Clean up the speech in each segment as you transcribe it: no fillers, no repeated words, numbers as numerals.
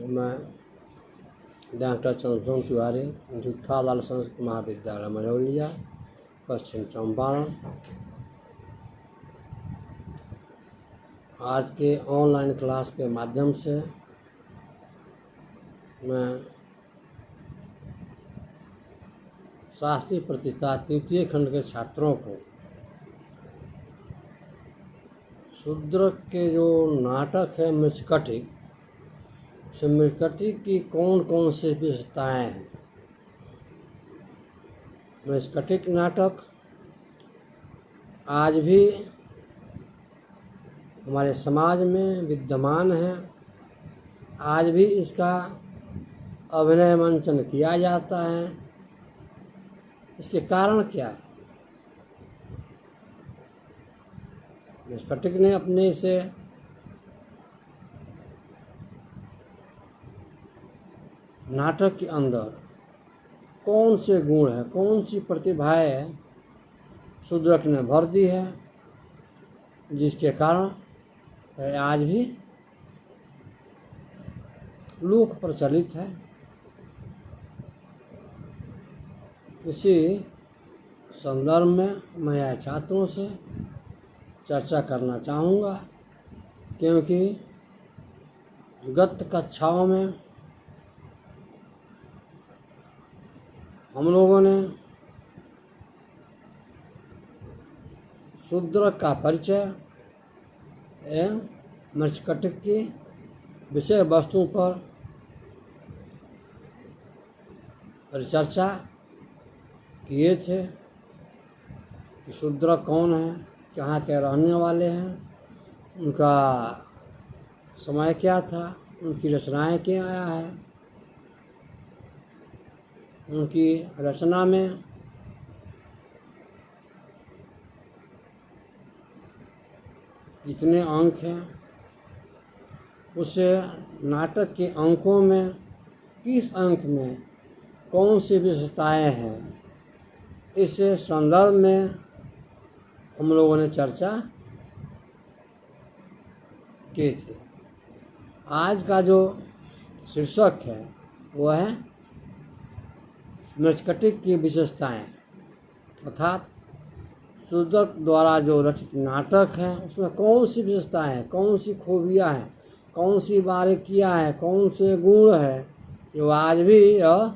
मैं डॉक्टर चंद्रशेखर तिवारी, जुत्थालाल संस्कृत महाविद्यालय मझौलिया, पश्चिम चंपारण। आज के ऑनलाइन क्लास के माध्यम से मैं शास्त्रीय प्रतिष्ठा तृतीय खंड के छात्रों को शूद्र के जो नाटक है मृच्छकटिक, से मृच्छकटिक की कौन कौन सी विशेषताएँ हैं। मृच्छकटिक नाटक आज भी हमारे समाज में विद्यमान है। आज भी इसका अभिनय मंचन किया जाता है। इसके कारण क्या है? मृच्छकटिक ने अपने से नाटक के अंदर कौन से गुण है, कौन सी प्रतिभाएं शूद्रक ने भर दी है, जिसके कारण आज भी लोक प्रचलित है। इसी संदर्भ में मैं छात्रों से चर्चा करना चाहूँगा, क्योंकि गत कक्षाओं में हम लोगों ने शूद्र का परिचय एवं मृच्छकटिक की विषय वस्तु पर परिचर्चा किए थे कि शूद्र कौन है, कहाँ के रहने वाले हैं, उनका समय क्या था, उनकी रचनाएं क्या है, उनकी रचना में कितने अंक हैं, उसे नाटक के अंकों में किस अंक में कौन सी विशेषताएं हैं, इस संदर्भ में हम लोगों ने चर्चा की थी। आज का जो शीर्षक है वह है मृच्छकटिक की विशेषताएं, अर्थात शूद्रक द्वारा जो रचित नाटक है उसमें कौन सी विशेषताएं हैं, कौन सी खूबियां हैं, कौन सी बारीकियां हैं, कौन से गुण है, जो आज भी यह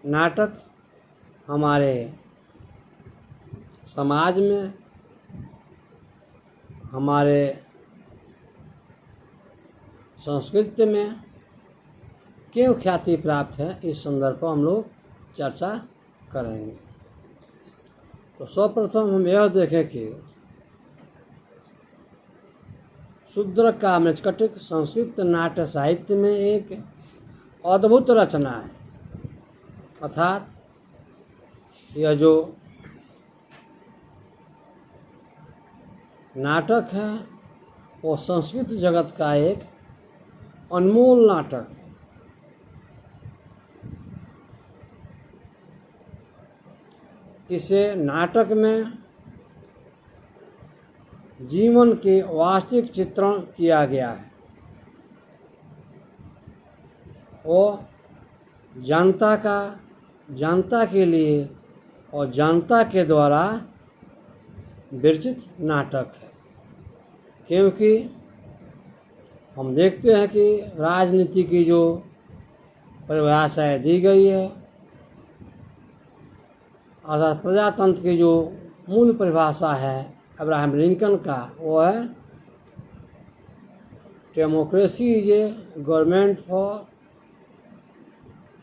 नाटक हमारे समाज में, हमारे संस्कृति में क्यों ख्याति प्राप्त है, इस संदर्भ पर हम लोग चर्चा करेंगे। तो सर्वप्रथम हम यह देखें कि शूद्र का मृच्छकटिक संस्कृत नाट्य साहित्य में एक अद्भुत रचना है। अर्थात यह जो नाटक है वो संस्कृत जगत का एक अनमोल नाटक है। इसे नाटक में जीवन के वास्तविक चित्रण किया गया है। वो जनता के लिए और जनता के द्वारा विरचित नाटक है। क्योंकि हम देखते हैं कि राजनीति की जो परिभाषाएं दी गई है, अर्थात प्रजातंत्र की जो मूल परिभाषा है अब्राहम लिंकन का, वो है democracy is a government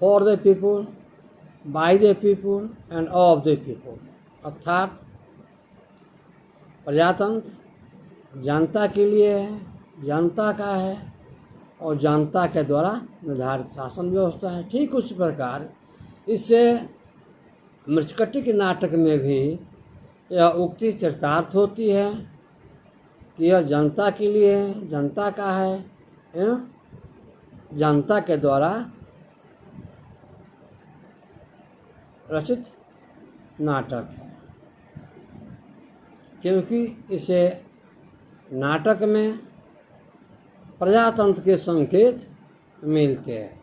for the people, by the people end of the people. अर्थात प्रजातंत्र जनता के लिए है, जनता का है और जनता के द्वारा निर्धारित शासन व्यवस्था है। ठीक उसी प्रकार इससे मृच्छकटिक नाटक में भी यह उक्ति चरितार्थ होती है कि यह जनता के लिए है, जनता का है, जनता के द्वारा रचित नाटक है। क्योंकि इसे नाटक में प्रजातंत्र के संकेत मिलते हैं।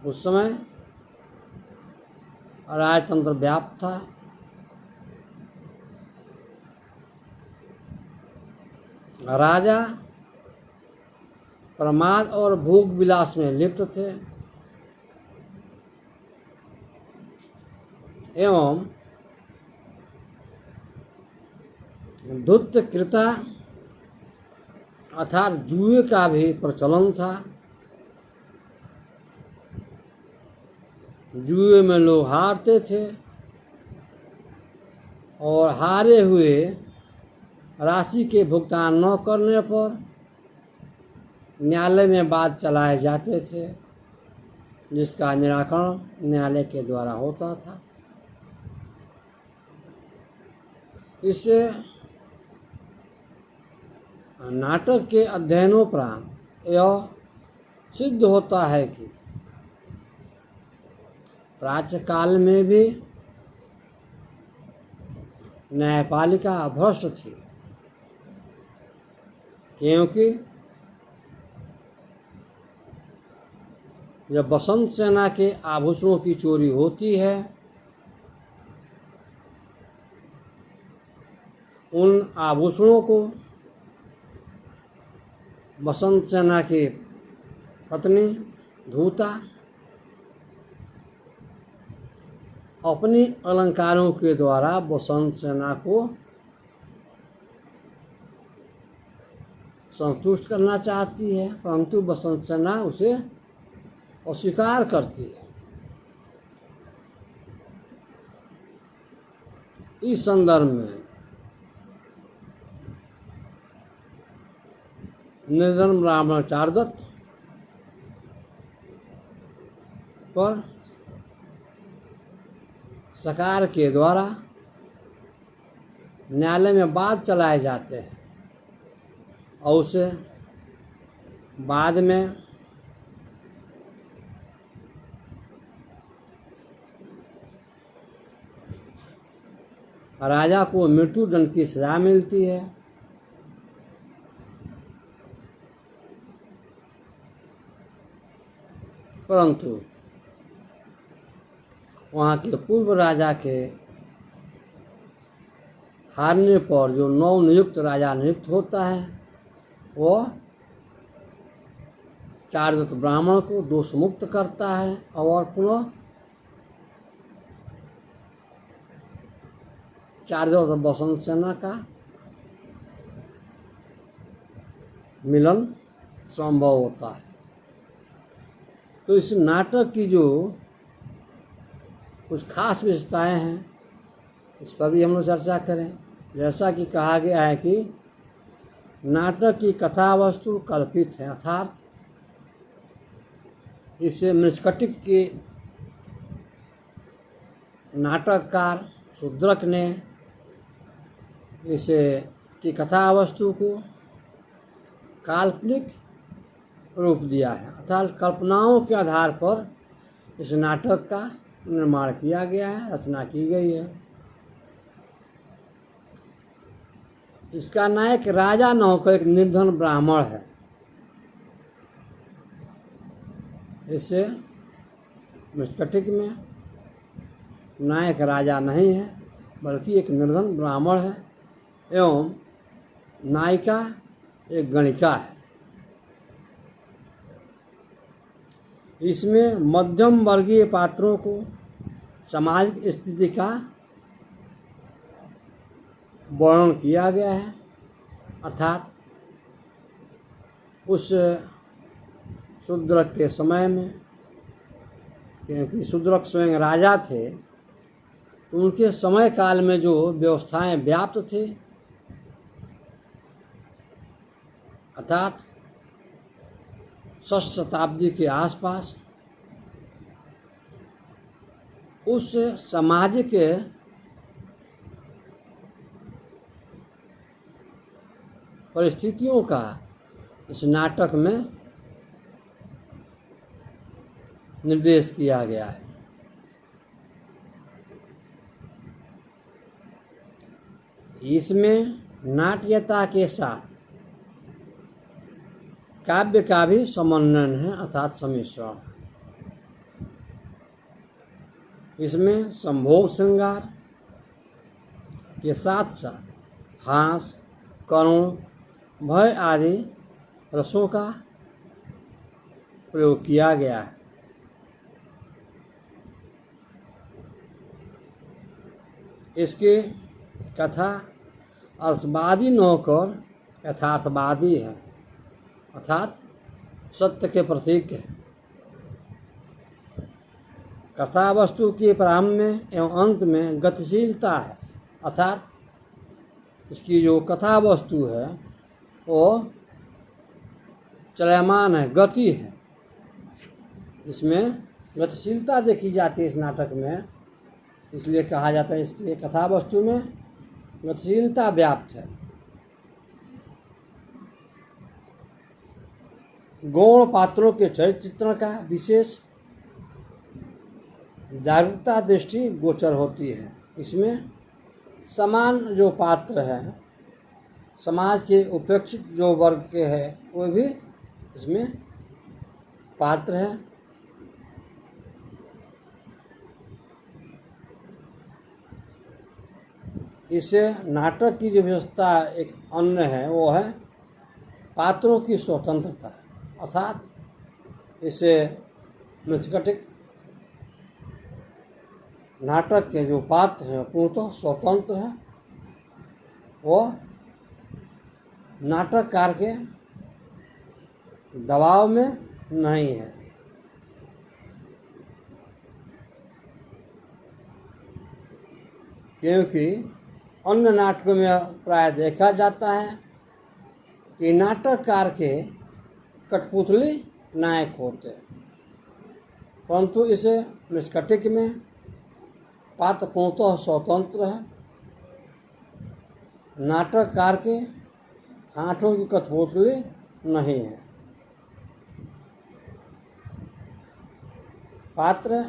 उस समय राजतंत्र व्याप्त था। राजा प्रमाद और भोग विलास में लिप्त थे एवं धूर्तकृता अर्थात जुए का भी प्रचलन था। जुए में लोग हारते थे और हारे हुए राशि के भुगतान न करने पर न्यायालय में वाद चलाए जाते थे, जिसका निराकरण न्यायालय के द्वारा होता था। इससे नाटक के अध्ययनोपरांत यह सिद्ध होता है कि प्राच्य काल में भी न्यायपालिका भ्रष्ट थी, क्योंकि जब बसंत सेना के आभूषणों की चोरी होती है, उन आभूषणों को बसंत सेना की पत्नी धूता अपनी अलंकारों के द्वारा बसंत सेना को संतुष्ट करना चाहती है, परंतु बसंत सेना उसे अस्वीकार करती है। इस संदर्भ में निर्धन ब्राह्मण चारदत्त पर सरकार के द्वारा न्यायालय में वाद चलाए जाते हैं और उसे बाद में राजा को मृत्युदंड की सजा मिलती है। परंतु वहाँ के पूर्व राजा के हारने पर जो नवनियुक्त राजा नियुक्त होता है, वह चारदत्त ब्राह्मण को दोष मुक्त करता है और पुनः चारदत्त बसंत सेना का मिलन संभव होता है। तो इस नाटक की जो कुछ खास विशेषताएं हैं, इस पर भी हम लोग चर्चा करें। जैसा कि कहा गया है कि नाटक की कथा वस्तु कल्पित है, अर्थात इसे मृच्छकटिक के नाटककार शूद्रक ने इसे की कथा वस्तु को काल्पनिक रूप दिया है, अर्थात कल्पनाओं के आधार पर इस नाटक का निर्माण किया गया है, रचना की गई है। इसका नायक राजा न होकर एक निर्धन ब्राह्मण है। इससे मृच्छकटिक में नायक राजा नहीं है, बल्कि एक निर्धन ब्राह्मण है एवं नायिका एक गणिका है। इसमें मध्यम वर्गीय पात्रों को सामाजिक स्थिति का वर्णन किया गया है, अर्थात उस शूद्रक के समय में, क्योंकि शूद्रक स्वयं राजा थे, तो उनके समय काल में जो व्यवस्थाएं व्याप्त थी, अर्थात 6वीं शताब्दी के आसपास, उस सामाजिक परिस्थितियों का इस नाटक में निर्देश किया गया है। इसमें नाट्यता के साथ काव्य का भी समन्वयन है अर्थात सम्मिश्रण। इसमें संभोग श्रृंगार के साथ साथ हास, करुण, भय आदि रसों का प्रयोग किया गया है। इसकी कथा अर्थवादी न होकर यथार्थवादी है अर्थात सत्य के प्रतीक है। कथा वस्तु के प्रारंभ में एवं अंत में गतिशीलता है अर्थात इसकी जो कथा वस्तु है वो चलमान है, गति है। इसमें गतिशीलता देखी जाती है इस नाटक में, इसलिए कहा जाता है इसकी कथा वस्तु में गतिशीलता व्याप्त है। गौण पात्रों के चरित्र चित्रण का विशेष जागरूकता दृष्टि गोचर होती है। इसमें समान जो पात्र है, समाज के उपेक्षित जो वर्ग के हैं वो भी इसमें पात्र हैं। इससे नाटक की जो व्यवस्था एक अन्य है वो है पात्रों की स्वतंत्रता अर्थात इससे मृच्छकटिक नाटक के जो पात्र हैं पूर्णतः स्वतंत्र हैं। वो नाटककार के दबाव में नहीं है। क्योंकि अन्य नाटकों में प्राय देखा जाता है कि नाटककार के कठपुतली नायक होते हैं, परंतु इसे मृच्छकटिक में पात्र पूर्णतः स्वतंत्र है। नाटककार के हाथों की कठपुतली नहीं है। पात्र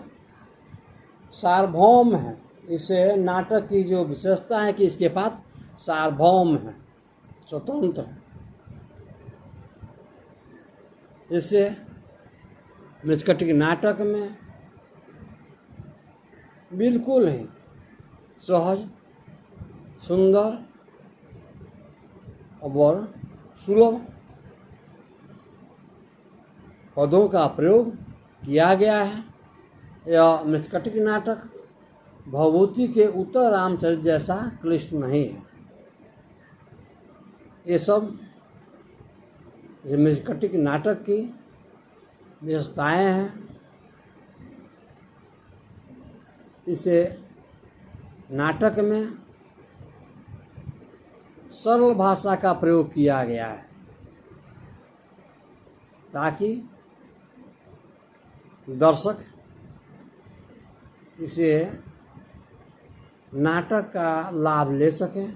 सार्वभौम है। इसे नाटक की जो विशेषता है कि इसके पात्र सार्वभौम है, स्वतंत्र। इससे मृच्छकटिक नाटक में बिल्कुल ही सहज, सुंदर और सुलभ पदों का प्रयोग किया गया है। यह मृच्छकटिक नाटक भवभूति के उत्तर रामचरित जैसा क्लिष्ट नहीं है। ये सब मृच्छकटिक नाटक की विशेषताएं हैं। इसे नाटक में सरल भाषा का प्रयोग किया गया है ताकि दर्शक इसे नाटक का लाभ ले सकें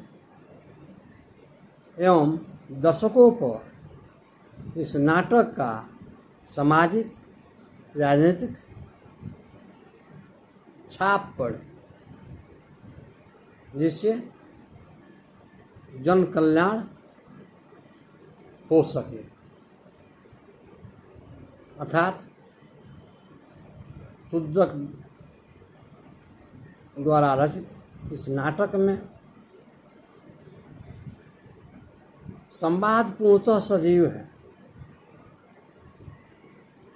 एवं दर्शकों पर इस नाटक का सामाजिक, राजनीतिक छाप पड़े, जिससे जन कल्याण हो सके। अर्थात शुद्धक द्वारा रचित इस नाटक में संवाद पूर्णतः सजीव है।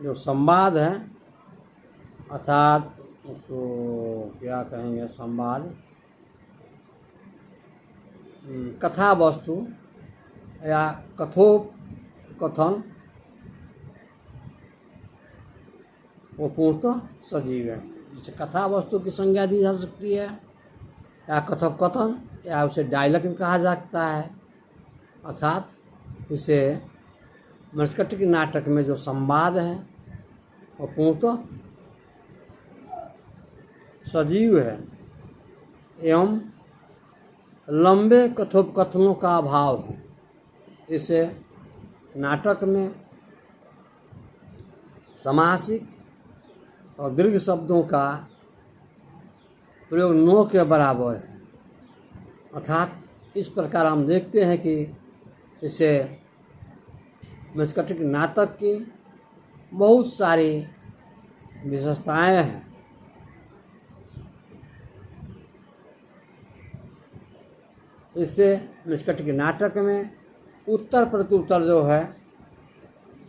जो संवाद है अर्थात उसको क्या कहेंगे, संवाद, कथा वस्तु या कथोपकथन वो पूर्णतः सजीव है। जिसे कथा वस्तु की संज्ञा दी जा सकती है या कथोपकथन या उसे डायलॉग भी कहा जाता है। अर्थात इसे मृच्छकटिक नाटक में जो संवाद है वो पूर्णतः सजीव है एवं लंबे कथोपकथनों का अभाव है। इसे नाटक में समासिक और दीर्घ शब्दों का प्रयोग नो के बराबर है। अर्थात इस प्रकार हम देखते हैं कि इसे मृच्छकटिक नाटक की बहुत सारी विशेषताएं हैं। इससे मृच्छकटिक नाटक में उत्तर प्रत्युत्तर जो है,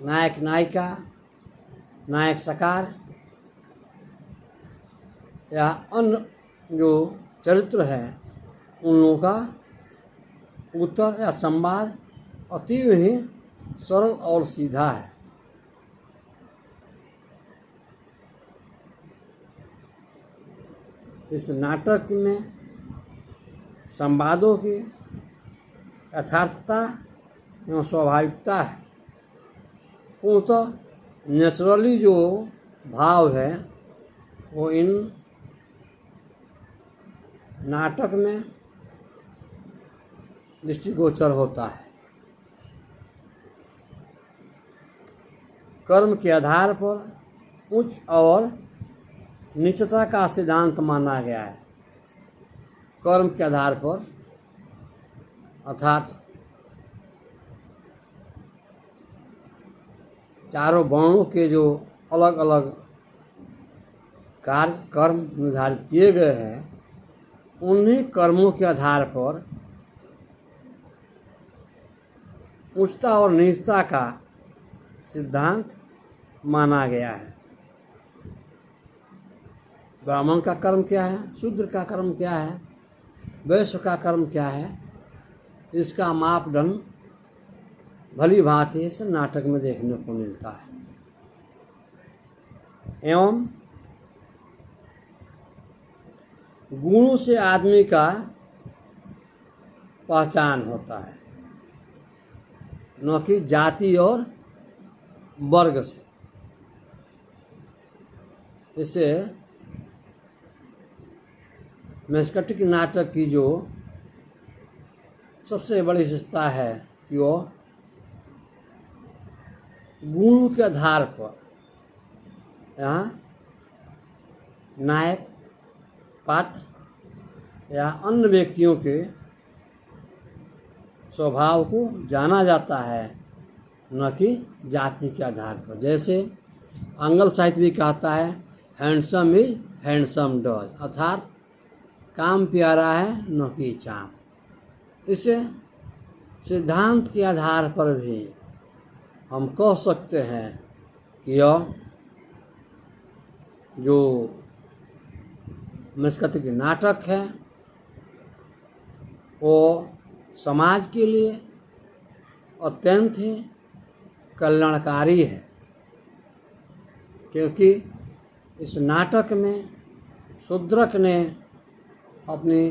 नायक नायिका, नायक सकार या अन्य जो चरित्र है उन लोगों का उत्तर या संवाद अतीव ही सरल और सीधा है। इस नाटक में संवादों की यथार्थता एवं स्वाभाविकता है। पूर्णतः नेचुरली जो भाव है वो इन नाटक में दृष्टिगोचर होता है। कर्म के आधार पर उच्च और नीचता का सिद्धांत माना गया है। कर्म के आधार पर अर्थात चारों वर्णों के जो अलग अलग कार्य कर्म निर्धारित किए गए हैं, उन्हीं कर्मों के आधार पर उच्चता और नीचता का सिद्धांत माना गया है। ब्राह्मण का कर्म क्या है, शूद्र का कर्म क्या है, वैश्य का कर्म क्या है, इसका मापदंड भली भांति इस नाटक में देखने को मिलता है। एवं गुणों से आदमी का पहचान होता है, न कि जाति और वर्ग से। इससे मृच्छकटिक नाटक की जो सबसे बड़ी विशेषता है कि वो गुणों के आधार पर यहाँ नायक, पात्र या अन्य व्यक्तियों के स्वभाव को जाना जाता है, न कि जाति के आधार पर। जैसे आंग्ल साहित्य भी कहता है, हैंडसम इज हैंडसम डज, अर्थात काम प्यारा है न कि चाम। इसे सिद्धांत के आधार पर भी हम कह सकते हैं कि यह जो मृच्छकटिक नाटक है वो समाज के लिए अत्यंत ही कल्याणकारी है, क्योंकि इस नाटक में शूद्रक ने अपनी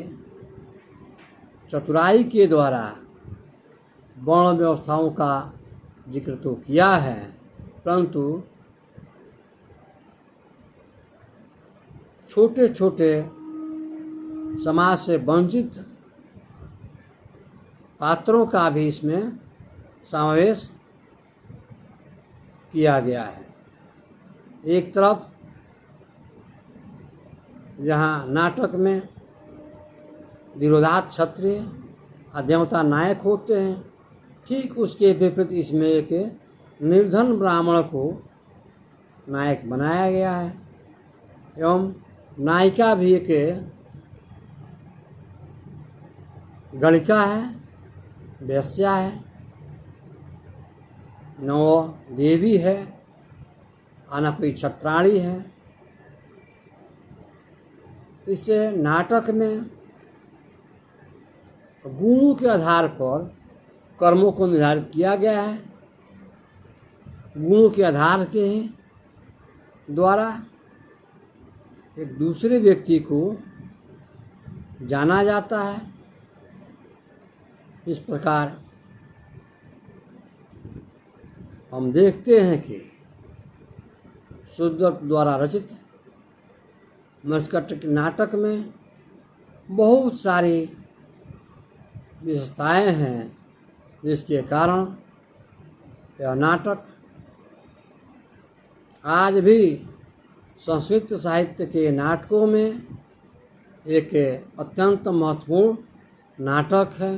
चतुराई के द्वारा वर्ण व्यवस्थाओं का जिक्र तो किया है, परंतु छोटे छोटे समाज से वंचित पात्रों का भी इसमें समावेश किया गया है। एक तरफ जहाँ नाटक में धीरोदात्त क्षत्रिय देवता नायक होते हैं, ठीक उसके विपरीत इसमें एक निर्धन ब्राह्मण को नायक बनाया गया है। एवं नायिका भी एक गणिका है, वेश्या है, न वो देवी है और न कोई छत्राणी है। इससे नाटक में गुणों के आधार पर कर्मों को निर्धारित किया गया है। गुणों के आधार के द्वारा एक दूसरे व्यक्ति को जाना जाता है। इस प्रकार हम देखते हैं कि शूद्रक द्वारा रचित मृच्छकटिक नाटक में बहुत सारी विशेषताएं हैं, जिसके कारण यह नाटक आज भी संस्कृत साहित्य के नाटकों में एक अत्यंत महत्वपूर्ण नाटक है।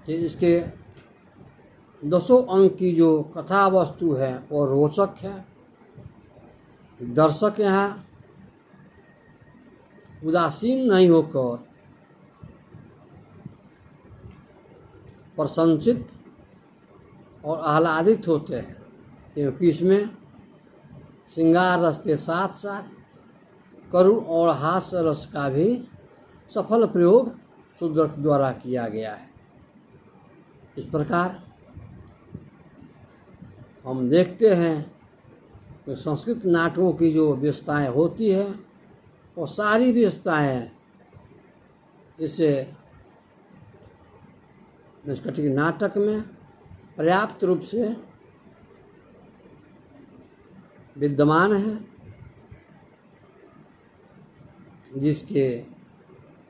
कि इसके 10 अंक की जो कथा वस्तु है वो रोचक है। दर्शक यहाँ उदासीन नहीं होकर प्रसन्नचित्त और आह्लादित होते हैं, क्योंकि इसमें श्रृंगार रस के साथ साथ करुण और हास्य रस का भी सफल प्रयोग शूद्रक द्वारा किया गया है। इस प्रकार हम देखते हैं कि संस्कृत नाटकों की जो विशेषताएँ होती है वो सारी विशेषताएँ इसे निष्कटिक नाटक में पर्याप्त रूप से विद्यमान है, जिसके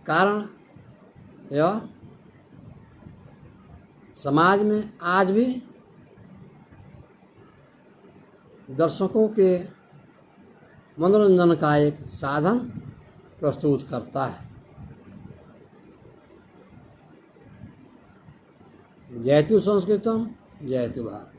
कारण यह समाज में आज भी दर्शकों के मनोरंजन का एक साधन प्रस्तुत करता है। जयतु संस्कृतम, जयतु भारत।